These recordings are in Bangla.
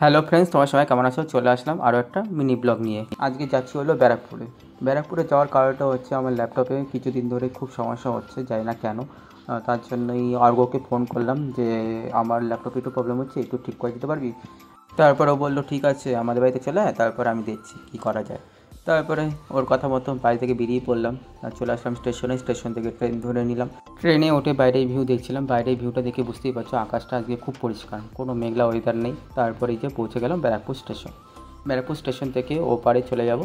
হ্যালো ফ্রেন্ডস, তোমার সবাই কেমন আছো? চলে আসলাম আরও একটা মিনি ব্লগ নিয়ে। আজকে যাচ্ছি হলো ব্যারাকপুরে। ব্যারাকপুরে যাওয়ার কারণটা হচ্ছে আমার ল্যাপটপে কিছুদিন ধরে খুব সমস্যা হচ্ছে, জানি না কেন। তার জন্যই অর্ঘ্যকে ফোন করলাম যে আমার ল্যাপটপে একটু প্রবলেম হচ্ছে, একটু ঠিক করে দিতে পারবি? তারপরে ও বললো ঠিক আছে, আমাদের বাড়িতে চলে আয়, তারপরে আমি দেখছি কী করা যায়। তারপরে ওর কথা মতো বাড়ি থেকে বেরিয়ে পড়লাম আর চলে আসলাম স্টেশনে। স্টেশন থেকে ট্রেন ধরে নিলাম। ট্রেনে উঠে বাইরের ভিউ দেখছিলাম। বাইরের ভিউটা দেখে বুঝতেই পারছো আকাশটা আজকে খুব পরিষ্কার, কোনো মেঘলা ওয়েদার নেই। তারপরে যে পৌঁছে গেলাম ব্যারাকপুর স্টেশন। ব্যারাকপুর স্টেশন থেকে ওপারে চলে যাব।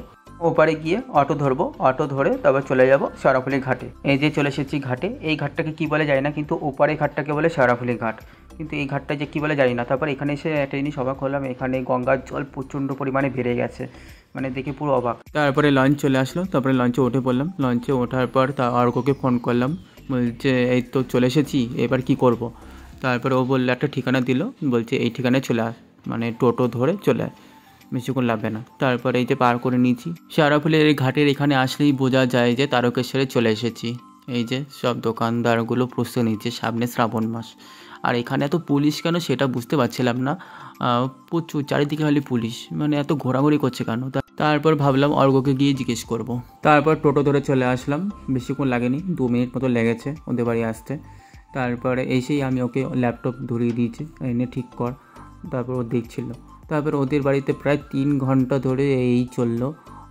ওপারে গিয়ে অটো ধরবো, অটো ধরে তারপর চলে যাব শেওড়াফুলি ঘাটে। এই যে চলে এসেছি ঘাটে। এই ঘাটটাকে কী বলে জানি না, কিন্তু ওপারে ঘাটটাকে বলে শেওড়াফুলি ঘাট, কিন্তু এই ঘাটটা যে কী বলে জানি না। তারপর এখানে এসে একটা জিনিস অবাক হলাম, এখানে গঙ্গার জল প্রচণ্ড পরিমাণে বেড়ে গেছে, মানে দেখে পুরো অবাক। তারপরে লঞ্চ চলে আসলো, তারপরে লঞ্চে উঠে পড়লাম। লঞ্চে ওঠার পর অর্ঘ্যকে ফোন করলাম, বলছে এই তো চলে এসেছি, এবার কি করব। তারপরে ও বললো একটা ঠিকানা দিল, বলছে এই ঠিকানায় চলে আস, মানে টোটো ধরে চলে আয়, বেশিক্ষণ লাগবে না। তারপরে এই যে পার করে নিয়েছি শেওড়াফুলির এই ঘাটের এখানে আসলেই বোঝা যায় যে তারকেশ্বরে চলে এসেছি। এই যে সব দোকানদারগুলো প্রস্তুত নিচ্ছে, সামনে শ্রাবণ মাস। আর এখানে এত পুলিশ কেন সেটা বুঝতে পারছিলাম না। প্রচুর চারিদিকে খালি পুলিশ, মানে এত ঘোরাঘুরি করছে কেন। তারপর ভাবলাম অর্ঘ্যকে গিয়ে জিজ্ঞেস করব। তারপর টোটো ধরে চলে আসলাম, বেশিক্ষণ লাগেনি, 2 মিনিট মতো লেগেছে ওদের বাড়ি আসতে। তারপরে এসেই আমি ওকে ল্যাপটপ ধরিয়ে দিয়েছি, এনে ঠিক কর। তারপর ও দেখছিল। তারপর ওদের বাড়িতে প্রায় 3 ঘন্টা ধরে এই চললো,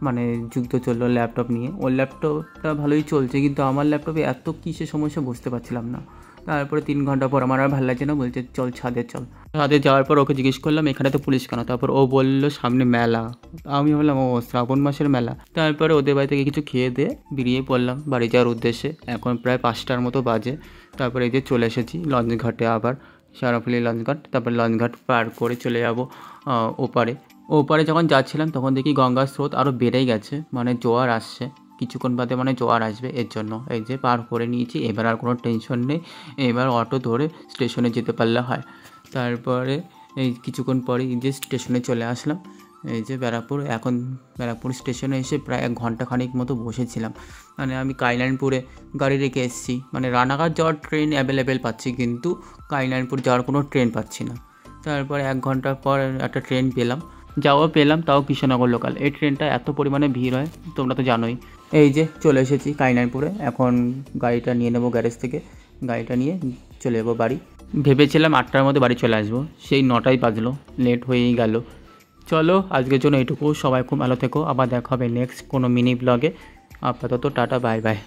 মানে যুদ্ধ চললো ল্যাপটপ নিয়ে। ওর ল্যাপটপটা ভালোই চলছে, কিন্তু আমার ল্যাপটপে এত কিসের সমস্যা বুঝতে পারছিলাম না। তারপরে 3 ঘন্টা পর আমার আর ভালো লাগছে না, বলছে চল ছাদে চল। ছাদে যাওয়ার পর ওকে জিজ্ঞেস করলাম এখানে তো পুলিশ কেন। তারপর ও বললো সামনে মেলা। আমি বললাম ও শ্রাবণ মাসের মেলা। তারপরে ওদের বাড়ি থেকে কিছু খেয়ে দিয়ে বেরিয়ে পড়লাম বাড়ি যাওয়ার উদ্দেশ্যে। এখন প্রায় 5টার মতো বাজে। তারপরে এই যে চলে এসেছি লঞ্চ ঘাটে, আবার শেওড়াফুলি লঞ্চ ঘাট। তারপর লঞ্চ ঘাট পার করে চলে যাব ওপারে। ওপারে যখন যাচ্ছিলাম তখন দেখি গঙ্গার স্রোত আরও বেড়েই গেছে, মানে জোয়ার আসছে কিছুক্ষণ বাদে, মানে জোয়ার আসবে। এর জন্য এই যে পার করে নিয়েছি, এবার আর কোনো টেনশন নেই। এবার অটো ধরে স্টেশনে যেতে পারলে হয়। তারপরে এই কিছুক্ষণ পরে এই যে স্টেশনে চলে আসলাম, এই যে ব্যারাকপুর। এখন ব্যারাকপুর স্টেশনে এসে প্রায় 1 ঘন্টা খানিক মতো বসেছিলাম, মানে আমি কাইলানপুরে গাড়ি রেখে এসেছি। মানে রানাঘাট যাওয়ার ট্রেন অ্যাভেলেবেল পাচ্ছি, কিন্তু কাইলানপুর যাওয়ার কোনো ট্রেন পাচ্ছি না। তারপর 1 ঘন্টা পর একটা ট্রেন পেলাম, পেলাম, তাও কৃষ্ণনগর লোকাল। এই ট্রেনটা এত পরিমাণে ভিড় হয় তোমরা তো জানোই। এই যে চলে এসেছি কাইনারপুরে। এখন গাড়িটা নিয়ে নেবো গ্যারেজ থেকে, গাড়িটা নিয়ে চলে যাবো বাড়ি। ভেবেছিলাম 8টার মধ্যে বাড়ি চলে আসবো, সেই 9টাই বাজলো, লেট হয়েই গেল। চলো আজকের জন্য এটুকু, সবাই খুব ভালো থেকো, আবার দেখা হবে নেক্সট কোনো মিনি ব্লগে। আপাতত টাটা, বাই বাই।